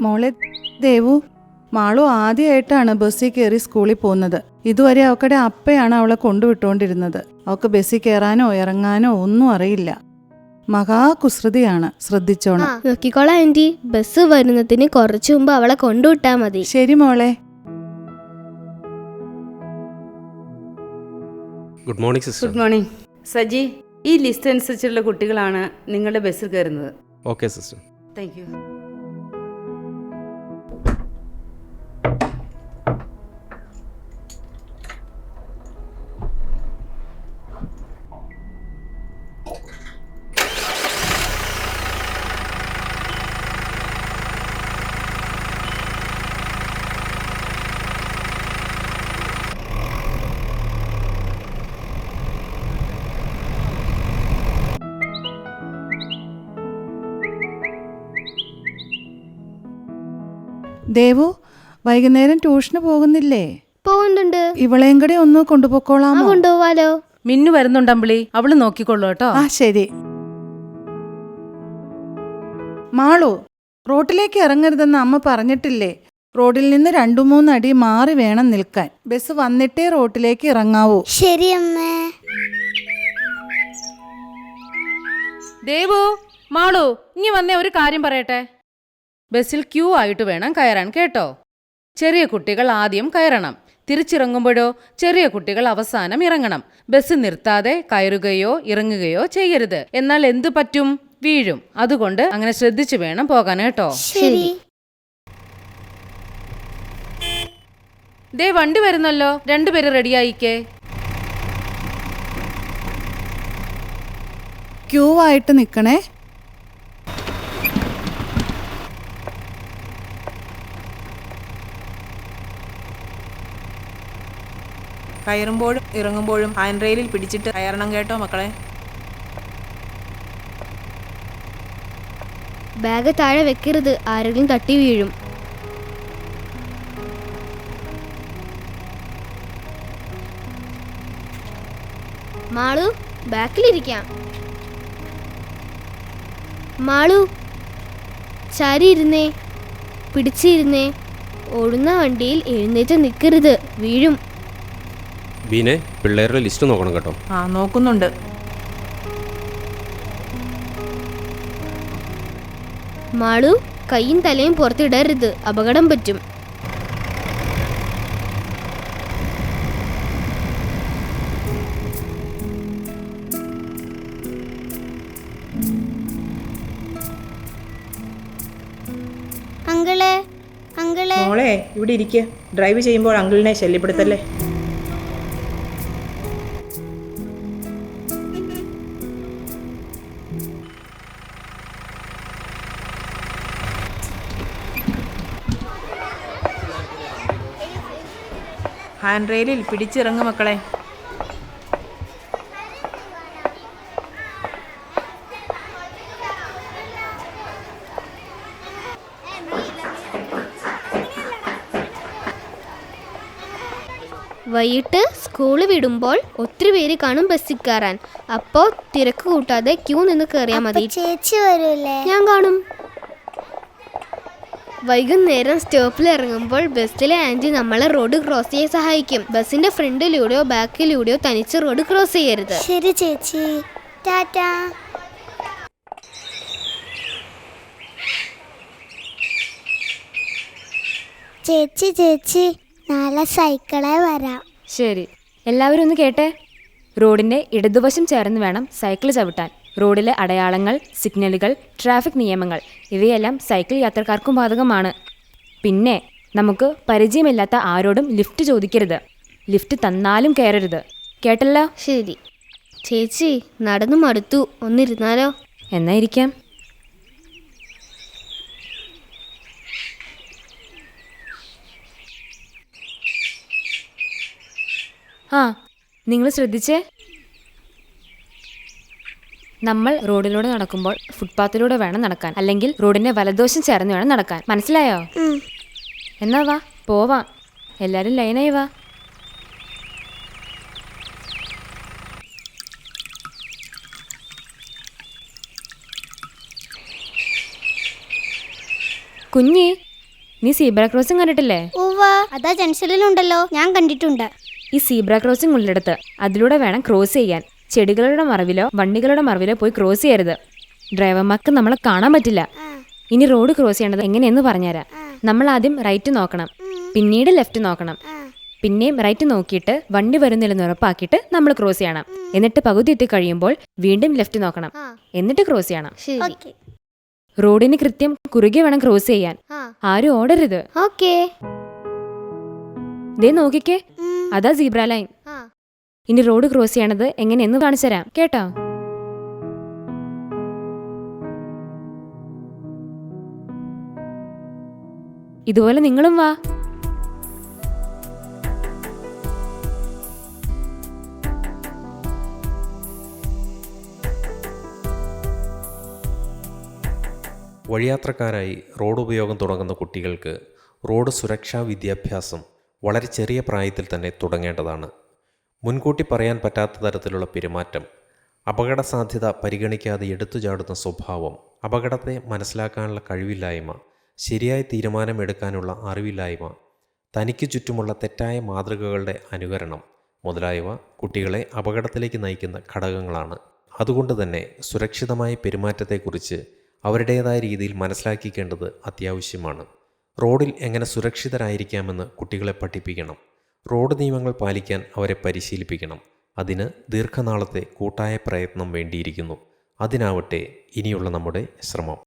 മോളെ ദേവു, മാളു ആദ്യമായിട്ടാണ് ബസ്സിൽ കയറി സ്കൂളിൽ പോകുന്നത്. ഇതുവരെ അവക്കടെ അപ്പയാണ് അവളെ കൊണ്ടുവിട്ടുകൊണ്ടിരുന്നത്. അവൾക്ക് ബസ്സിൽ കയറാനോ ഇറങ്ങാനോ ഒന്നും അറിയില്ല. മഹാകുസൃതിയാണ്, ശ്രദ്ധിച്ചോണം. നോക്കിക്കോളാം ആന്റി, ബസ് വരുന്നതിന് കുറച്ചു മുമ്പ് അവളെ കൊണ്ടുവിട്ടാ മതി. ശരി മോളെ. Good morning sister. Good morning. Saji, ഈ ലിസ്റ്റ് അനുസരിച്ചുള്ള കുട്ടികളാണ് നിങ്ങളുടെ ബസ്സിൽ കയറുന്നത്. Okay sister. Thank you. Devu, വൈകുന്നേരം ട്യൂഷന് പോകുന്നില്ലേ? പോകുന്നുണ്ട്. ഇവളെയും കൂടെ ഒന്ന് കൊണ്ടുപോക്കോളാമോ? കൊണ്ടുപോവാലോ. മിന്നു വരുന്നുണ്ടമ്പിളി, അവള് നോക്കിക്കൊള്ളു കേട്ടോ. ആ ശരി. മാളു, റോട്ടിലേക്ക് ഇറങ്ങരുതെന്ന് അമ്മ പറഞ്ഞിട്ടില്ലേ? റോഡിൽ നിന്ന് 2-3 അടി മാറി വേണം നിൽക്കാൻ. ബസ് വന്നിട്ടേ റോട്ടിലേക്ക് ഇറങ്ങാവൂ. ശരി അമ്മേ. ദേവു, മാളു, ഇനി വന്നേ ഒരു കാര്യം പറയട്ടെ. ബസ്സിൽ ക്യൂ ആയിട്ട് വേണം കയറാൻ കേട്ടോ. ചെറിയ കുട്ടികൾ ആദ്യം കയറണം. തിരിച്ചിറങ്ങുമ്പോഴോ ചെറിയ കുട്ടികൾ അവസാനം ഇറങ്ങണം. ബസ് നിർത്താതെ കയറുകയോ ഇറങ്ങുകയോ ചെയ്യരുത്. എന്നാൽ എന്തു പറ്റും? വീഴും. അതുകൊണ്ട് അങ്ങനെ ശ്രദ്ധിച്ചു വേണം പോകാൻ കേട്ടോ. ശരി. ദേ വണ്ടി വരുന്നല്ലോ, 2 പേര് റെഡിയായിക്കേ. ക്യൂ ആയിട്ട് നിൽക്കണേ. കയറുമ്പോഴും ഇറങ്ങുമ്പോഴും ഹാൻഡ് റെയിലിൽ പിടിച്ചിട്ട് കയറണം കേട്ടോ മക്കളെ. ബാഗ് താഴെ വെക്കരുത്, ആരെങ്കിലും തട്ടി വീഴും. മാളു, ബാക്കിലിരിക്കാം. മാളു, ചാരി ഇരുന്നേ, പിടിച്ചിരുന്നേ. ഓടുന്ന വണ്ടിയിൽ എഴുന്നേറ്റ് നിൽക്കരുത്, വീഴും. ബീനെ, പിള്ളേരുടെ ലിസ്റ്റ് നോക്കണം കേട്ടോ. ആ നോക്കുന്നുണ്ട്. മാളു, കൈയും തലയും പുറത്തിടരുത്, അപകടം പറ്റും. മോളെ ഇവിടെ ഇരിക്കുക. ഡ്രൈവ് ചെയ്യുമ്പോൾ അങ്കിളിനെ ശല്യപ്പെടുത്തല്ലേ. ഹാൻഡ് റെയിലിൽ പിടിച്ചിറങ്ങു മക്കളെ. വൈകിട്ട് സ്കൂള് വിടുമ്പോൾ ഒത്തിരി പേര് കാണും ബസ്സിൽ കയറാൻ. അപ്പോ തിരക്ക് കൂട്ടാതെ ക്യൂ നിന്ന് കയറിയാ മതി. ചേച്ചി വരൂലേ? ഞാൻ കാണും. വൈകുന്നേരം സ്റ്റോപ്പിൽ ഇറങ്ങുമ്പോൾ ബസ്സിലെ ആന്റി നമ്മളെ റോഡ് ക്രോസ് ചെയ്യാൻ സഹായിക്കും. ബസ്സിന്റെ ഫ്രണ്ടിലൂടെയോ ബാക്കിലൂടെയോ തനിച്ച് റോഡ് ക്രോസ് ചെയ്യരുത്. ശരി ചേച്ചി, ടാറ്റാ. ചേച്ചി ചേച്ചി, നാളെ സൈക്കിളെ വരാം. ശരി, എല്ലാവരും ഒന്ന് കേട്ടെ. റോഡിന്റെ ഇടതുവശം ചേർന്ന് വേണം സൈക്കിൾ ചവിട്ടാൻ. റോഡിലെ അടയാളങ്ങൾ, സിഗ്നലുകൾ, ട്രാഫിക് നിയമങ്ങൾ ഇവയെല്ലാം സൈക്കിൾ യാത്രക്കാർക്കും ബാധകമാണ്. പിന്നെ നമുക്ക് പരിചയമില്ലാത്ത ആരോടും ലിഫ്റ്റ് ചോദിക്കരുത്. ലിഫ്റ്റ് തന്നാലും കയറരുത്. കേട്ടല്ലോ? ശരി ചേച്ചി, നടന്നു മടുത്തു, ഒന്നിരുന്നാലോ? എന്നായിരിക്കാം. ആ, നിങ്ങൾ ശ്രദ്ധിച്ചേ. നമ്മൾ റോഡിലൂടെ നടക്കുമ്പോൾ ഫുട്പാത്തിലൂടെ വേണം നടക്കാൻ, അല്ലെങ്കിൽ റോഡിന്റെ വലതുവശം ചേർന്ന് വേണം നടക്കാൻ. മനസ്സിലായോ? എന്നാ വാ പോവാം. എല്ലാരും ലൈനായി വാ. കുഞ്ഞി, നീ സീബ്ര ക്രോസിംഗ് കണ്ടിട്ടില്ലേ? ഉവ്വ, അതാ ജംഗ്ഷനിലുണ്ടല്ലോ, ഞാൻ കണ്ടിട്ടുണ്ട്. ഈ സീബ്ര ക്രോസിംഗ് ഉള്ളിടത്ത് അതിലൂടെ വേണം ക്രോസ് ചെയ്യാൻ. ചെടികളുടെ മറവിലോ വണ്ടികളുടെ മറവിലോ പോയി ക്രോസ് ചെയ്യരുത്. ഡ്രൈവർമാർക്ക് നമ്മളെ കാണാൻ പറ്റില്ല. ഇനി റോഡ് ക്രോസ് ചെയ്യേണ്ടത് എങ്ങനെയെന്ന് പറഞ്ഞുതരാം. നമ്മൾ ആദ്യം റൈറ്റ് നോക്കണം, പിന്നീട് ലെഫ്റ്റ് നോക്കണം, പിന്നെയും റൈറ്റ് നോക്കിയിട്ട് വണ്ടി വരുന്നില്ലെന്ന് ഉറപ്പാക്കിയിട്ട് നമ്മൾ ക്രോസ് ചെയ്യണം. എന്നിട്ട് പകുതി എത്തി കഴിയുമ്പോൾ വീണ്ടും ലെഫ്റ്റ് നോക്കണം, എന്നിട്ട് ക്രോസ് ചെയ്യണം. ശരി. ഓക്കെ. റോഡിന് കൃത്യം കുറുകെ വേണം ക്രോസ് ചെയ്യാൻ. ആരും ഓടരുത്. ഓക്കേ. ദേ നോക്കിക്കേ, അതാ സീബ്ര ലൈൻ. ഇനി റോഡ് ക്രോസ് ചെയ്യണത് എങ്ങനെയെന്ന് കാണിച്ചു തരാം കേട്ടോ. ഇതുപോലെ നിങ്ങളും വാ. വഴിയാത്രക്കാരായി റോഡ് ഉപയോഗം തുടങ്ങുന്ന കുട്ടികൾക്ക് റോഡ് സുരക്ഷാ വിദ്യാഭ്യാസം വളരെ ചെറിയ പ്രായത്തിൽ തന്നെ തുടങ്ങേണ്ടതാണ്. മുൻകൂട്ടി പറയാൻ പറ്റാത്ത തരത്തിലുള്ള പെരുമാറ്റം, അപകട സാധ്യത പരിഗണിക്കാതെ എടുത്തുചാടുന്ന സ്വഭാവം, അപകടത്തെ മനസ്സിലാക്കാനുള്ള കഴിവില്ലായ്മ, ശരിയായ തീരുമാനമെടുക്കാനുള്ള അറിവില്ലായ്മ, തനിക്ക് ചുറ്റുമുള്ള തെറ്റായ മാതൃകകളുടെ അനുകരണം മുതലായവ കുട്ടികളെ അപകടത്തിലേക്ക് നയിക്കുന്ന ഘടകങ്ങളാണ്. അതുകൊണ്ട് തന്നെ സുരക്ഷിതമായ പെരുമാറ്റത്തെക്കുറിച്ച് അവരുടേതായ രീതിയിൽ മനസ്സിലാക്കിക്കേണ്ടത് അത്യാവശ്യമാണ്. റോഡിൽ എങ്ങനെ സുരക്ഷിതരായിരിക്കാമെന്ന് കുട്ടികളെ പഠിപ്പിക്കണം. റോഡ് നിയമങ്ങൾ പാലിക്കാൻ അവരെ പരിശീലിപ്പിക്കണം. അതിന് ദീർഘനാളത്തെ കൂട്ടായ പ്രയത്നം വേണ്ടിയിരിക്കുന്നു. അതിനാവട്ടെ ഇനിയുള്ള നമ്മുടെ ശ്രമം.